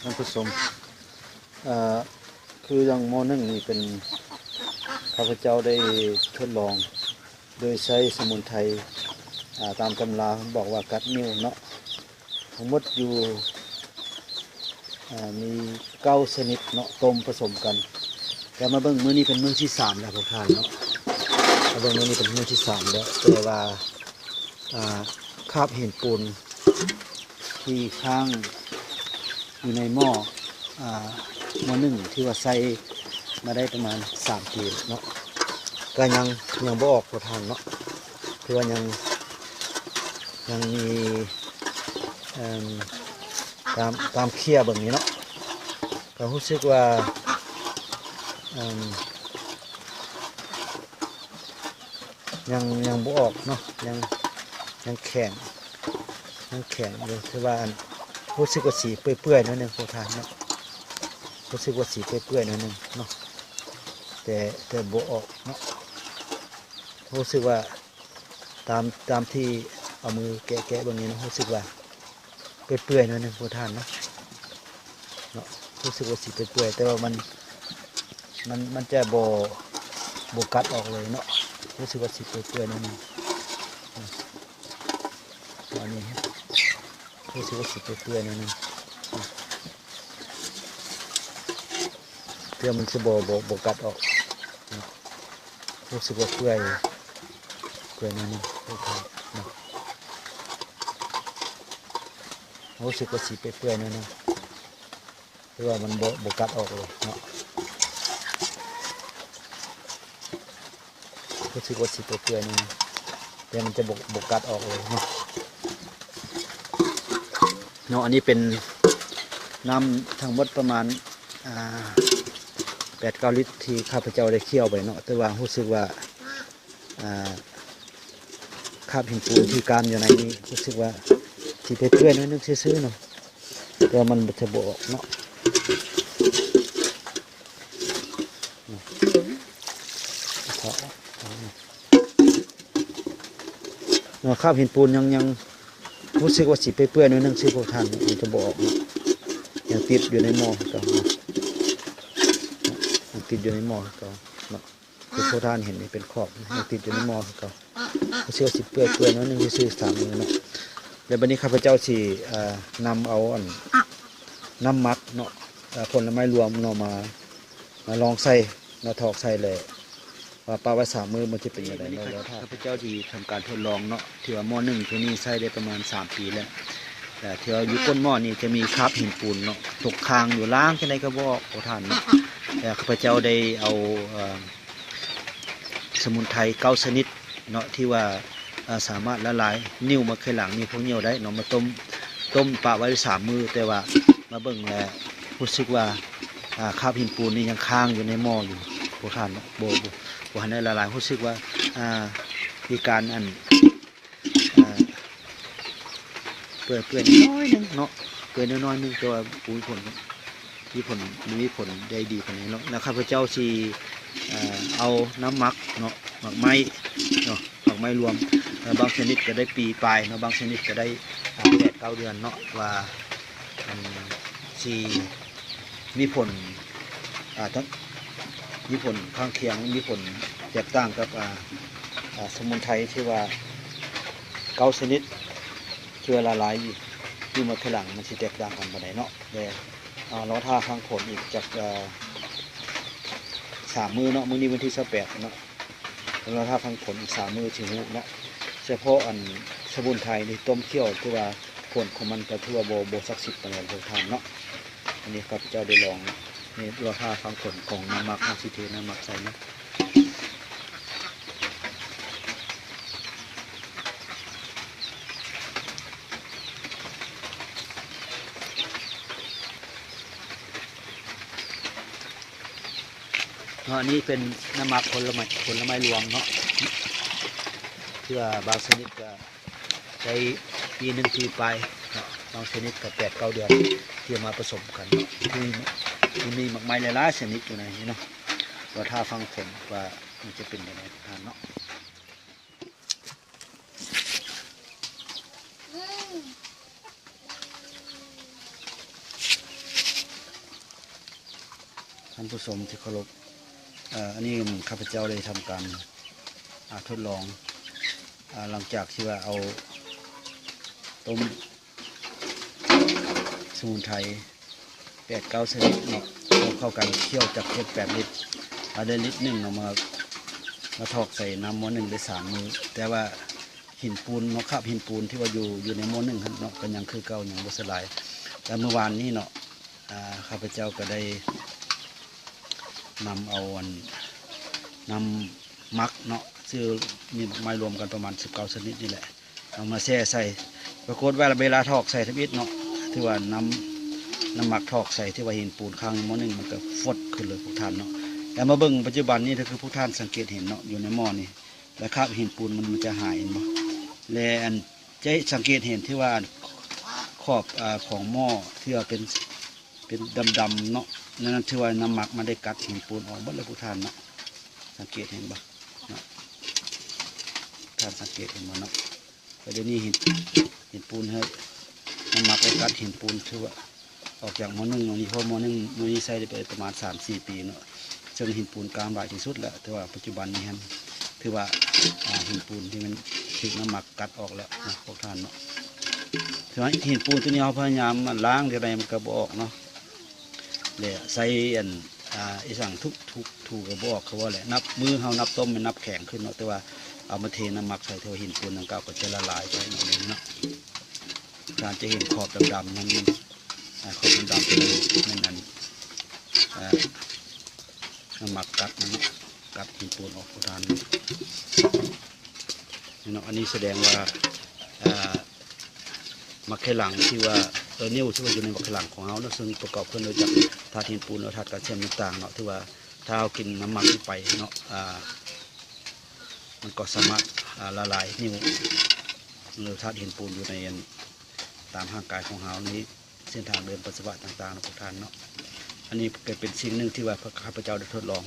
านผู้ชมคืออย่างมอนึ่งนี่เป็นข้าพเจ้าได้ทดลองโดยใช้สมุนไพรตามตำราบอกว่ากัดนิ้วเนาะทั้งหมดอยู่มี9 ชนิดเนาะต้มผสมกันแต่มาเบิ่งมื้อนี้เป็นมื้อที่3แล้วพวกท่านเนาะมาเบิ่งมื้อนี้เป็นมื้อที่3แล้วแต่ว่าคราบหินปูนที่ข้างอยู่ในหม้อนึ่งที่ว่าใส่มาได้ประมาณ3 ปีเนาะก็ยังบ่ออกพวกท่านเนาะคือว่ายังมีตามเคี่ยแบบนี้เนาะก็รู้สึกว่ายังบ่ออกเนาะยังแข็งอยู่คือว่ารู้สึกว่าสีเปื่อยๆนิดนึงพวกท่านเนาะรู้สึกว่าสีเปื่อยๆนิดนึงเนาะแต่บ่ออกเนาะรู้สึกว่าตามที่เอามือแกะแบบนี้นะรู้สึกว่าเปื่อยๆนิดนึงพวกท่านเนาะรู้สึกว่าสีเปื่อยๆแต่ว่ามันจะบ่กัดออกเลยเนาะรู้สึกว่าสีเปื่อยๆนิดนึงอันนี้รู้สึกว่าสีเปื่อยๆนิดนึงเพื่อมันจะบ่กัดออกรู้สึกว่าเปื่อยนิดนึงพวกท่านเนาะรู้สึกว่าสีเปื่อยๆนิดนึงเพราะว่ามันบ่กัดออกเลยเนาะรู้สึกว่าสีเปื่อยๆนิดนึงแต่มันจะบ่กัดออกเลยเนาะอันนี้เป็นน้ำทั้งหมดประมาณ8-9 ลิตรที่ข้าพเจ้าได้เคี่ยวไปเนาะแต่ว่ารู้สึกว่าคราบหินปูนที่การอยู่ในนี้รู้สึกว่าสีเปื่อยๆนิดนึงซื่อๆเนาะแต่มันจะบ่ออกเนาะคราบหินปูนยังรู้สึกว่าสีเปื่อยๆนิดนึงซื่อพวกท่านมันจะบ่ออกยังติดอยู่ในหม้อก็ยังติดอยู่ในหม้อก็เนาะคือพวกท่านเห็นนี่เป็นขอบยังติดอยู่ในหม้อก็รู้สึกว่าสีเปื่อยๆนิดนึงซื่อๆ3 มือเนาะแล้วบัดนี้ข้าพเจ้าสินำเอาน้ำมักเนาะผลไม้รวมเนาะมาลองใส่ถอกใส่เลยว่าปลาไว้3 มือมันจะเป็นยังไงเนาะแล้วข้าพเจ้าที่ทำการทดลองเนาะที่ว่าหม้อนึ่งตัวนี้ใส่ได้ประมาณ3 ปีแล้วแต่ที่ว่าอยู่ก้นหม้อนี่จะมีคราบหินปูนเนาะตกค้างอยู่ล่างที่ไหนก็บอกขอทานเนาะแต่ข้าพเจ้าได้เอาสมุนไพร9 ชนิดเนาะที่ว่าสามารถละลายนิ้วมะเขือหลังนี่พวกนิ้วได้เนาะมาต้มปะไว้3 มือแต่ว่ามาเบิ่งแล้วรู้สึกว่าคราบหินปูนนี่ยังค้างอยู่ในหม้ออยู่พวกท่านบ่ทันได้ละลายรู้สึกว่ามีการเปื่อยน้อยนึงเนาะเปื่อยน้อยนึงแต่ว่ามีผลได้ดีกว่านี้เนาะแล้วข้าพเจ้าสิเอาน้ำหมักเนาะหมักไม้เนาะหมักไม้รวมบางชนิดก็ได้ปีปลายเนาะบางชนิดก็ได้8-9 เดือนเนาะว่าสิมีผลทั้งมีผลข้างเคียงมีผลแตกต่างกับสมุนไพรที่ว่า9 ชนิดเชื่อละลายอยู่มาทีหลังมันสิแตกต่างกันบ่ได้เนาะแต่รอท่าข้างผลอีกจาก3 มือเนาะมื้อนี้วันที่28เนาะรอท่าข้างผลอีก3 มือถึงเนาะเฉพาะสมุนไพรนี่ต้มเคี่ยวที่ว่าผลของมันก็ถือว่าบ่ศักดิ์สิทธิ์ปานใดทุกท่านเนาะอันนี้ข้าพเจ้าได้ลองนี่รอท่าข้างผลของน้ำหมักสิเทน้ำหมักใส่นะอันนี้เป็นน้ำหมักผลไม้รวมเนาะเพื่อบางชนิดก็ใช้ปี 1 ปีไปบางชนิดก็8-9 เดือนที่มาผสมกันมีหมักไม้หลายๆชนิดอยู่ในนี้เนาะว่าถ้าฟังผลว่ามันจะเป็นยังไงทานเนาะ ท่านผู้ชมที่เคารพอันนี้ข้าพเจ้าได้ทำการทดลองหลังจากที่ว่าเอาต้มสมุนไพร8-9 ชนิดเนาะเข้ากันเคี่ยวจากเทศ8 ลิตรได้ลิตรหนึ่งเอามาทอกใส่น้ำหม้อหนึ่งได้3 มื้อแต่ว่าหินปูนเนาะคราบหินปูนที่ว่าอยู่ในหม้อหนึ่งเนาะก็ยังคือเก่ายังบ่สลายแต่เมื่อวานนี้เนาะข้าพเจ้าก็ได้นำเอานำมักเนาะซึ่งมีไม้รวมกันประมาณ19 ชนิดนี่แหละเอามาแช่ใส่ปรากฏว่าเวลาทอกใส่ทบิดเนาะที่ว่าน้ำหมักทอกใส่ที่ว่าหินปูนข้างหม้อหนึ่งมันก็ฟดขึ้นเลยพวกท่านเนาะแต่มาเบิ่งปัจจุบันนี้ถ้าคือพวกท่านสังเกตเห็นเนาะอยู่ในหม้อนี่แล้วคราบหินปูนมันจะหายบ่และจะสังเกตเห็นที่ว่าขอบของหม้อที่ว่าเป็นดำๆเนาะนั่นที่ว่าน้ำหมักมันได้กัดหินปูนออกหมดเลยพวกท่านเนาะสังเกตเห็นบ่เนาะท่านสังเกตเห็นบ่เนาะเดี๋ยวนี้หินปูนให้น้ำหมักได้กัดหินปูนถือว่าออกจากหม้อนึ่งนี่เพราะหม้อนึ่งมื้อนี้ใช้ได้ไปประมาณ 3-4 ปีเนาะจนหินปูนกลางหลายที่สุดแล้วแต่ว่าปัจจุบันนี้ฮะถือว่าหินปูนที่มันถูกน้ำหมักกัดออกแล้วนะพวกท่านเนาะถือว่าหินปูนตัวนี้เราพยายามล้างเท่าไรมันก็บ่ออกเนาะเลยใส่อีสั่งถูกกระบอกเขาว่าแหละนับมือเขานับต้มมันนับแข็งขึ้นเนาะแต่ว่าเอามาเทน้ำหมักใส่เท่าหินปูนดังกล่าวก็จะละลายไปเนาะเนาะการจะเห็นขอบดำๆนั้นขอบดำๆเป็นนั่นน้ำหมักกัดนั้นกัดหินปูนออกพวกท่านนี่เนาะอันนี้แสดงว่ามักไข่หลังที่ว่านิ้วที่ว่าอยู่ในมักไข่หลังของเขาแล้วซึ่งประกอบขึ้นโดยจากธาตุหินปูนและธาตุแคลเซียมต่างๆเนาะที่ว่าถ้าเรากินน้ำหมักที่ไปเนาะมันก็สามารถละลายนิ้วหรือธาตุหินปูนอยู่ในตามร่างกายของเรานี้เส้นทางเดินปัสสาวะต่างๆนะพวกท่านเนาะอันนี้เกิดเป็นสิ่งหนึ่งที่ว่าข้าพเจ้าได้ทดลอง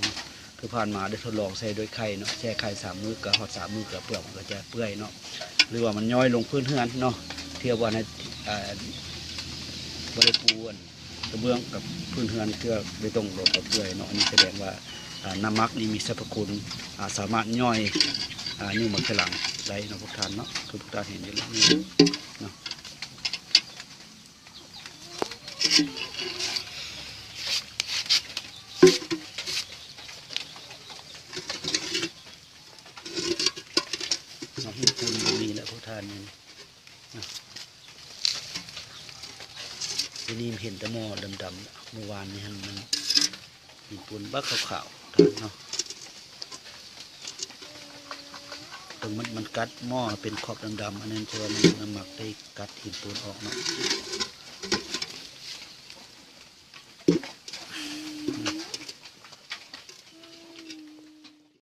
คือผ่านมาได้ทดลองใช้ด้วยไข่เนาะแช่ไข่3 มื้อกับหอด3 มื้อกับเปลือกมันก็จะเปื่อยเนาะหรือว่ามันย่อยลงพื้นเฮือนเนาะเทียบว่าในบริปูนกระเบื้องกับพื้นเฮือนเพื่อได้ตรงโดดกับเปื่อยเนาะอันนี้แสดงว่าน้ำมักนี่มีสรรพคุณสามารถย่อยนิ้วมักไข่หลังได้เนาะพวกท่านเนาะคือพวกท่านเห็นอยู่แล้วนี่เนาะหินปูนมีแล้วพวกท่านนี่ทีนี้เห็นแต่หม้อดำๆเมื่อวานนี้มันหินปูนบ้าขาวๆท่านเนาะตรงมันกัดหม้อเป็นขอบดำๆอันนั้นคือว่ามันน้ำหมักได้กัดหินปูนออกเนาะ